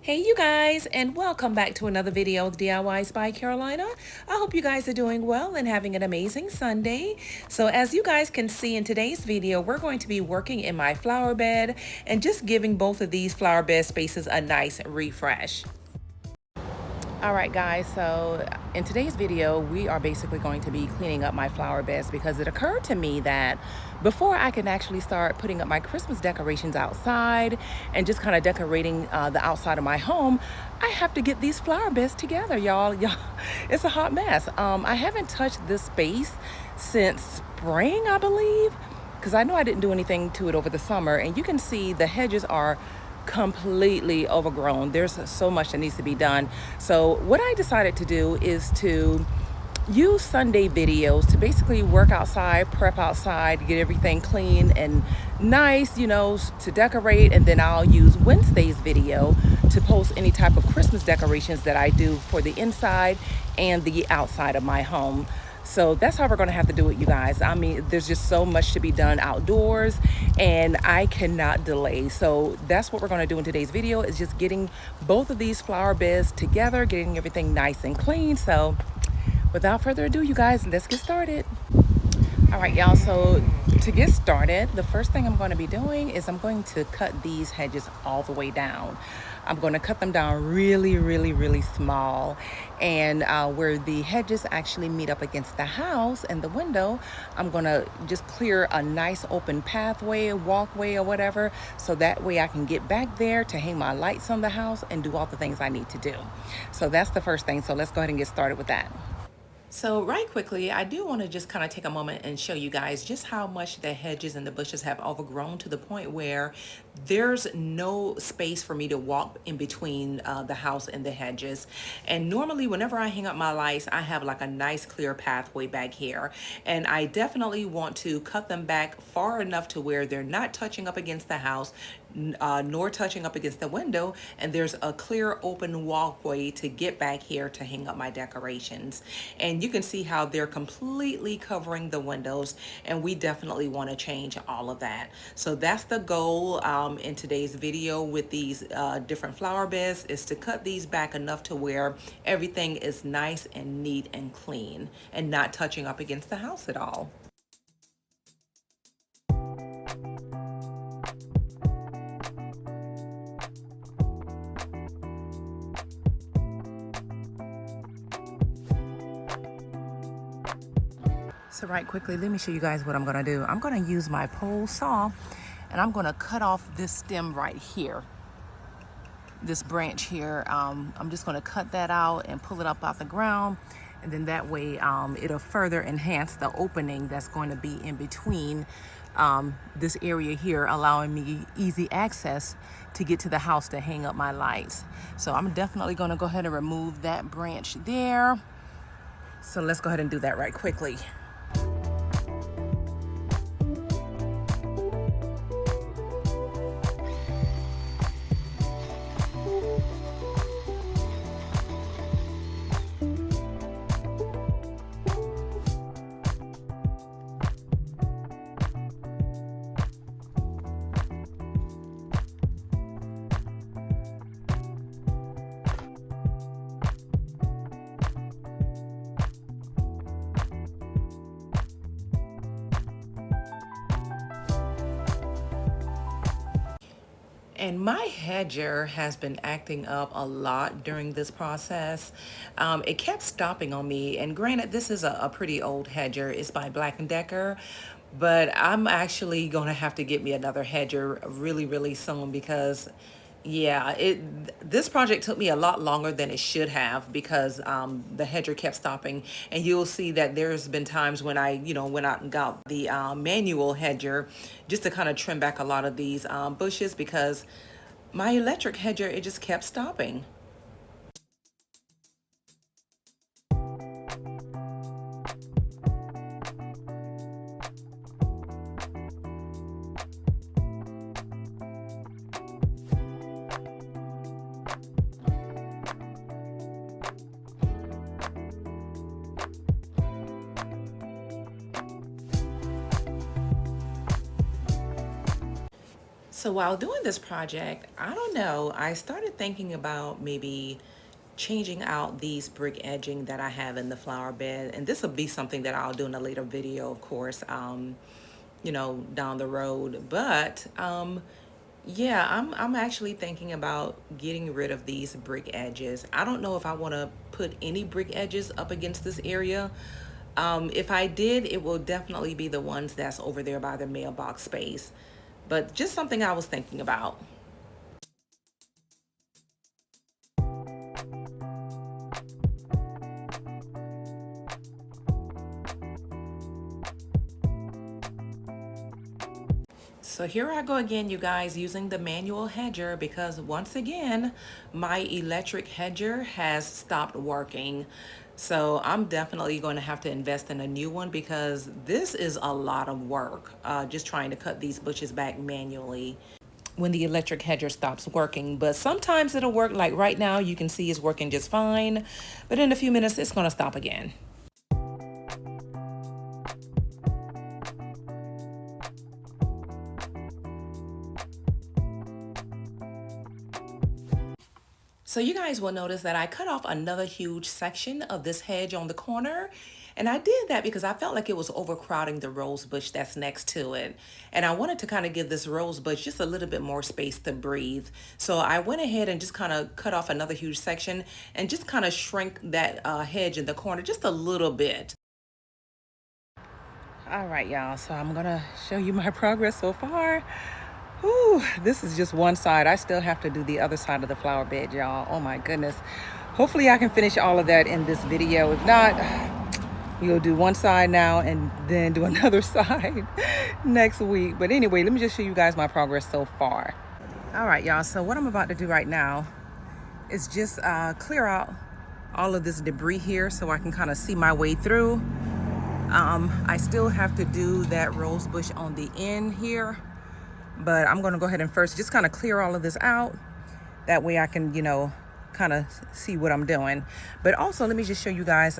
Hey you guys, and welcome back to another video of DIYs by Carolina. I hope you guys are doing well and having an amazing Sunday. So as you guys can see in today's video, we're going to be working in my flower bed and just giving both of these flower bed spaces a nice refresh. All right guys, so in today's video we are basically going to be cleaning up my flower beds because it occurred to me that before I can actually start putting up my Christmas decorations outside and just kind of decorating the outside of my home, I have to get these flower beds together, y'all. It's a hot mess. I haven't touched this space since spring, I believe, because I know I didn't do anything to it over the summer, and you can see the hedges are completely overgrown. There's so much that needs to be done. So what I decided to do is to use Sunday videos to basically work outside, prep outside, get everything clean and nice, to decorate. And then I'll use Wednesday's video to post any type of Christmas decorations that I do for the inside and the outside of my home. So that's how we're going to have to do it, you guys. I mean, there's just so much to be done outdoors and I cannot delay. So that's what we're going to do in today's video, is just getting both of these flower beds together, getting everything nice and clean. So without further ado, you guys, let's get started. All right, y'all, so to get started, the first thing I'm going to be doing is I'm going to cut these hedges all the way down. I'm going to cut them down really small, and where the hedges actually meet up against the house and the window, I'm going to just clear a nice open pathway, walkway or whatever, so that way I can get back there to hang my lights on the house and do all the things I need to do. So that's the first thing. So let's go ahead and get started with that. So right quickly, I do want to just kind of take a moment and show you guys just how much the hedges and the bushes have overgrown, to the point where there's no space for me to walk in between the house and the hedges. And normally whenever I hang up my lights, I have like a nice clear pathway back here. And I definitely want to cut them back far enough to where they're not touching up against the house, nor touching up against the window, and there's a clear open walkway to get back here to hang up my decorations. And you can see how they're completely covering the windows, and we definitely want to change all of that. So that's the goal in today's video with these different flower beds, is to cut these back enough to where everything is nice and neat and clean and not touching up against the house at all. So right quickly, let me show you guys what I'm gonna do. I'm gonna use my pole saw and I'm gonna cut off this stem right here, this branch here. I'm just gonna cut that out and pull it up off the ground, and then that way it'll further enhance the opening that's going to be in between this area here, allowing me easy access to get to the house to hang up my lights. So I'm definitely gonna go ahead and remove that branch there. So let's go ahead and do that right quickly. And my hedger has been acting up a lot during this process. It kept stopping on me, and granted, this is a pretty old hedger. It's by Black & Decker, but I'm actually gonna have to get me another hedger really soon, because yeah, this project took me a lot longer than it should have, because the hedger kept stopping. And you'll see that there's been times when I went out and got the manual hedger just to kind of trim back a lot of these bushes, because my electric hedger, it just kept stopping. So while doing this project, I don't know, I started thinking about maybe changing out these brick edging that I have in the flower bed. And this will be something that I'll do in a later video, of course, down the road. But yeah, I'm actually thinking about getting rid of these brick edges. I don't know if I want to put any brick edges up against this area. If I did, it will definitely be the ones that's over there by the mailbox space. But just something I was thinking about. So here I go again, you guys, using the manual hedger because once again, my electric hedger has stopped working. So I'm definitely going to have to invest in a new one because this is a lot of work, just trying to cut these bushes back manually when the electric hedger stops working. But sometimes it'll work, like right now you can see it's working just fine, but in a few minutes it's going to stop again. So you guys will notice that I cut off another huge section of this hedge on the corner. And I did that because I felt like it was overcrowding the rose bush that's next to it. And I wanted to kind of give this rose bush just a little bit more space to breathe. So I went ahead and just kind of cut off another huge section and just kind of shrink that hedge in the corner just a little bit. All right, y'all, so I'm gonna show you my progress so far. Whew, this is just one side. I still have to do the other side of the flower bed, y'all. Oh my goodness. Hopefully I can finish all of that in this video. If not, we'll do one side now and then do another side next week. But anyway, let me just show you guys my progress so far. All right, y'all, so what I'm about to do right now is just clear out all of this debris here so I can kind of see my way through. I still have to do that rose bush on the end here, but I'm gonna go ahead and first just kind of clear all of this out. That way I can, kind of see what I'm doing. But also, let me just show you guys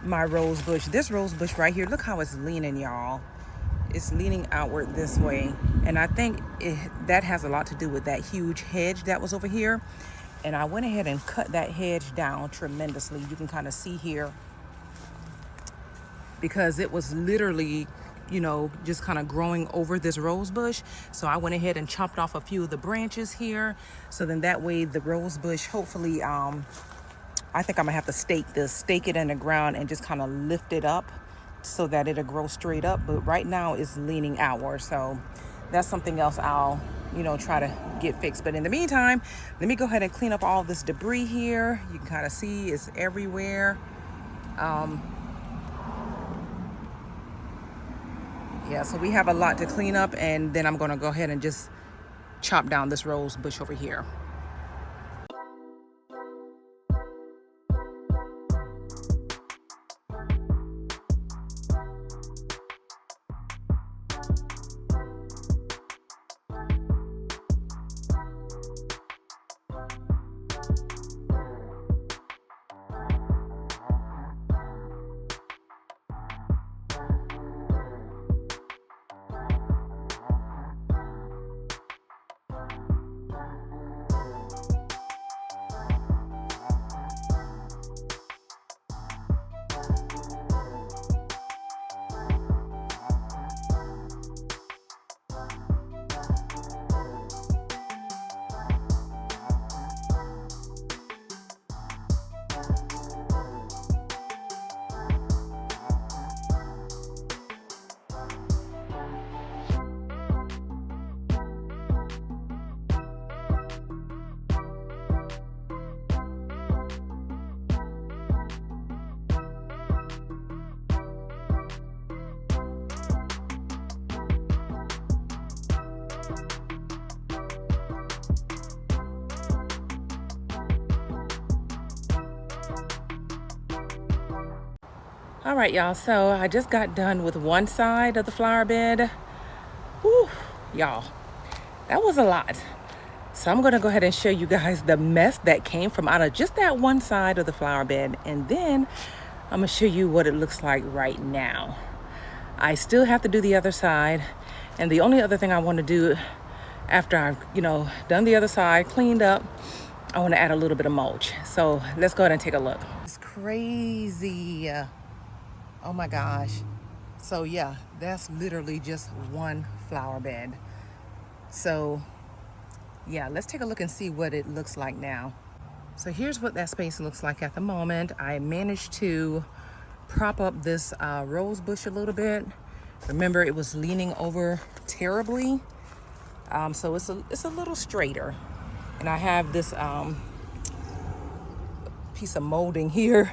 my rose bush. This rose bush right here, look how it's leaning, y'all. It's leaning outward this way. And I think that has a lot to do with that huge hedge that was over here. And I went ahead and cut that hedge down tremendously. You can kind of see here, because it was literally, just kind of growing over this rose bush. So I went ahead and chopped off a few of the branches here. So then that way the rose bush, hopefully, I think I'm gonna have to stake it in the ground and just kind of lift it up so that it'll grow straight up. But right now it's leaning outward. So that's something else I'll, try to get fixed. But in the meantime, let me go ahead and clean up all this debris here. You can kind of see it's everywhere. Yeah, so we have a lot to clean up, and then I'm going to go ahead and just chop down this rose bush over here. All right, y'all, so I just got done with one side of the flower bed. Whew, y'all, that was a lot. So I'm gonna go ahead and show you guys the mess that came from out of just that one side of the flower bed. And then I'm gonna show you what it looks like right now. I still have to do the other side. And the only other thing I want to do after I've, done the other side, cleaned up, I want to add a little bit of mulch. So let's go ahead and take a look. It's crazy. Oh my gosh. So yeah, that's literally just one flower bed. So yeah, let's take a look and see what it looks like now. So here's what that space looks like at the moment. I managed to prop up this rose bush a little bit. Remember, it was leaning over terribly. So it's a little straighter. And I have this piece of molding here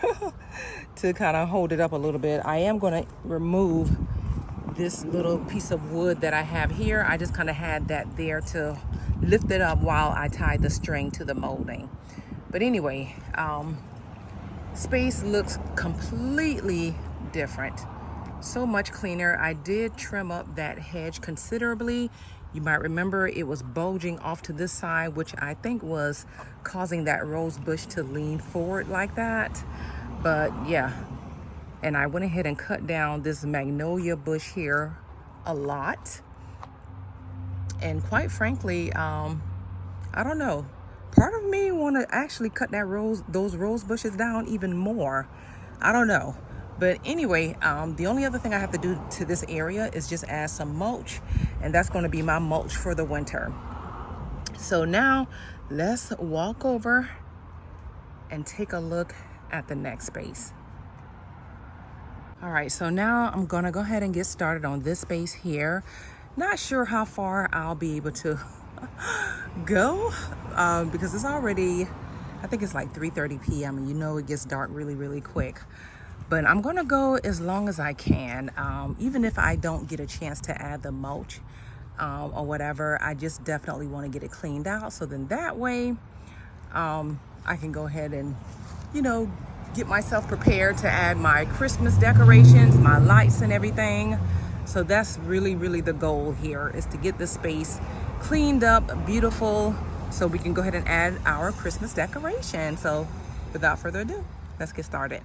to kind of hold it up a little bit. I am going to remove this little piece of wood that I have here. I just kind of had that there to lift it up while I tied the string to the molding. But anyway, space looks completely different. So much cleaner. I did trim up that hedge considerably. You might remember it was bulging off to this side, which I think was causing that rose bush to lean forward like that. But yeah, and I went ahead and cut down this magnolia bush here a lot. And quite frankly, I don't know. Part of me want to actually cut those rose bushes down even more. I don't know. But anyway, the only other thing I have to do to this area is just add some mulch, and that's going to be my mulch for the winter. So now let's walk over and take a look at the next space. All right, so now I'm gonna go ahead and get started on this space here. Not sure how far I'll be able to go because it's already, I think it's like 3:30 p.m. and you know it gets dark really, really quick. But I'm gonna go as long as I can, even if I don't get a chance to add the mulch or whatever. I just definitely want to get it cleaned out, so then that way I can go ahead and, get myself prepared to add my Christmas decorations, my lights and everything. So that's really, really the goal here, is to get the space cleaned up, beautiful, so we can go ahead and add our Christmas decoration. So without further ado, let's get started.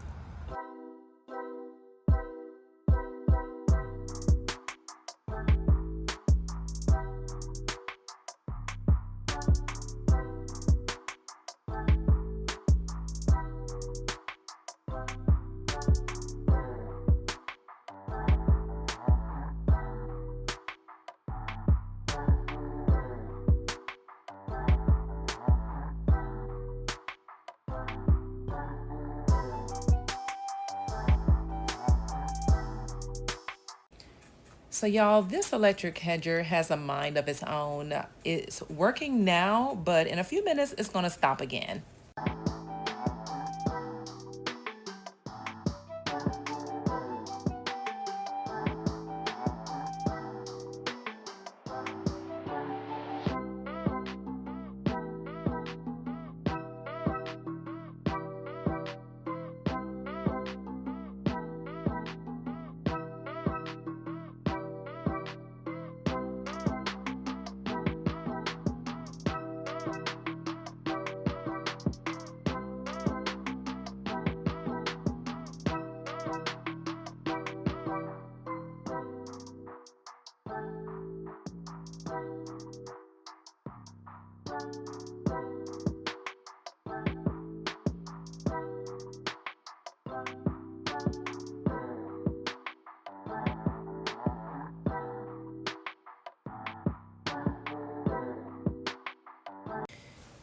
So y'all, this electric hedger has a mind of its own. It's working now, but in a few minutes, it's gonna stop again.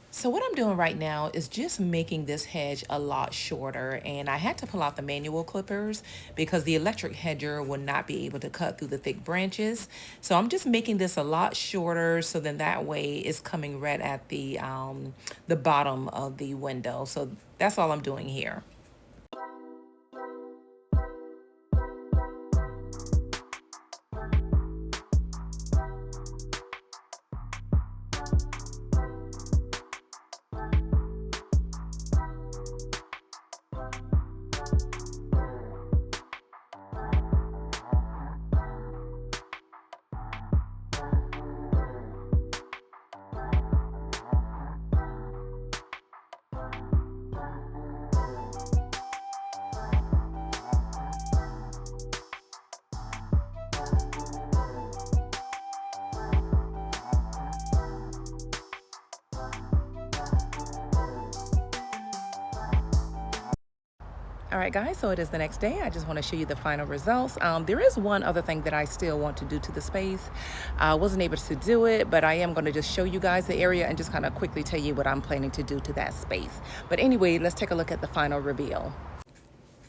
So what I'm doing right now is just making this hedge a lot shorter, and I had to pull out the manual clippers because the electric hedger will not be able to cut through the thick branches. So I'm just making this a lot shorter, so then that way it's coming right at the bottom of the window. So that's all I'm doing here. All right, guys, so it is the next day. I just want to show you the final results. There is one other thing that I still want to do to the space. I wasn't able to do it, but I am going to just show you guys the area and just kind of quickly tell you what I'm planning to do to that space. But anyway, let's take a look at the final reveal.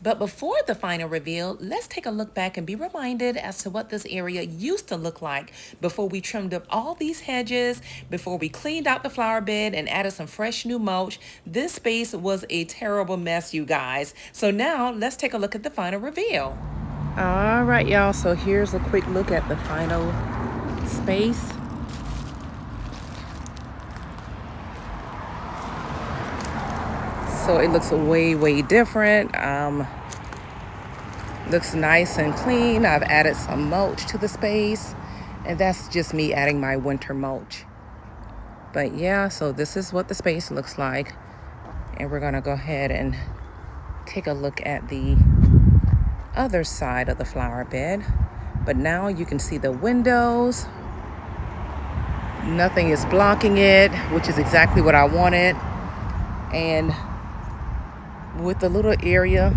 But before the final reveal, let's take a look back and be reminded as to what this area used to look like before we trimmed up all these hedges, before we cleaned out the flower bed and added some fresh new mulch. This space was a terrible mess, you guys. So now let's take a look at the final reveal. All right, y'all, so here's a quick look at the final space. So it looks way different. Looks nice and clean. I've added some mulch to the space, and that's just me adding my winter mulch. But yeah, so this is what the space looks like. And we're gonna go ahead and take a look at the other side of the flower bed. But now you can see the windows. Nothing is blocking it, which is exactly what I wanted. And with the little area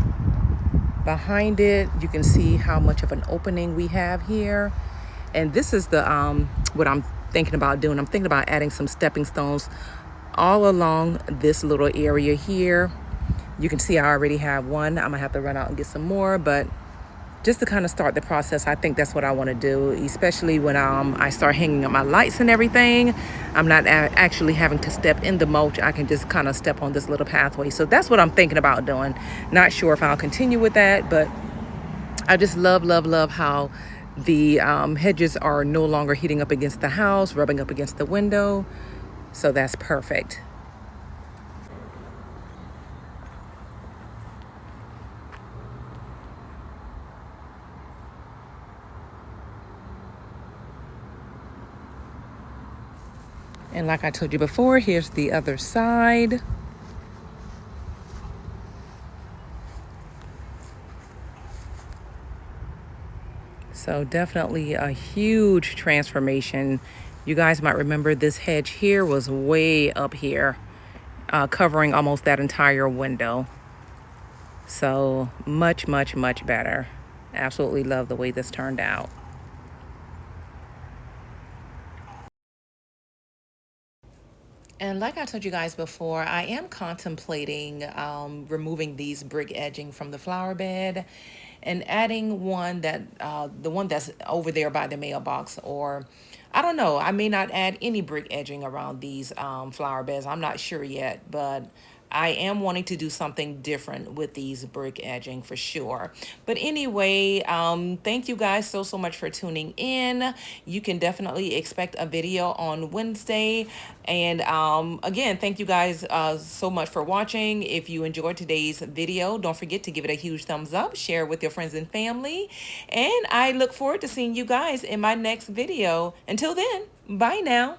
behind it, you can see how much of an opening we have here. And this is the what I'm thinking about doing. I'm thinking about adding some stepping stones all along this little area here. You can see I already have one. I'm gonna have to run out and get some more, but just to kind of start the process, I think that's what I want to do, especially when I start hanging up my lights and everything. I'm not actually having to step in the mulch. I can just kind of step on this little pathway. So that's what I'm thinking about doing. Not sure if I'll continue with that, but I just love how the hedges are no longer hitting up against the house, rubbing up against the window. So that's perfect. And like I told you before, here's the other side. So definitely a huge transformation. You guys might remember this hedge here was way up here, covering almost that entire window. So much better. Absolutely love the way this turned out. And like I told you guys before, I am contemplating removing these brick edging from the flower bed and adding one that the one that's over there by the mailbox, or I don't know, I may not add any brick edging around these flower beds. I'm not sure yet, but I am wanting to do something different with these brick edging for sure. But anyway, thank you guys so much for tuning in. You can definitely expect a video on Wednesday. And again, thank you guys so much for watching. If you enjoyed today's video, don't forget to give it a huge thumbs up, share with your friends and family. And I look forward to seeing you guys in my next video. Until then, bye now.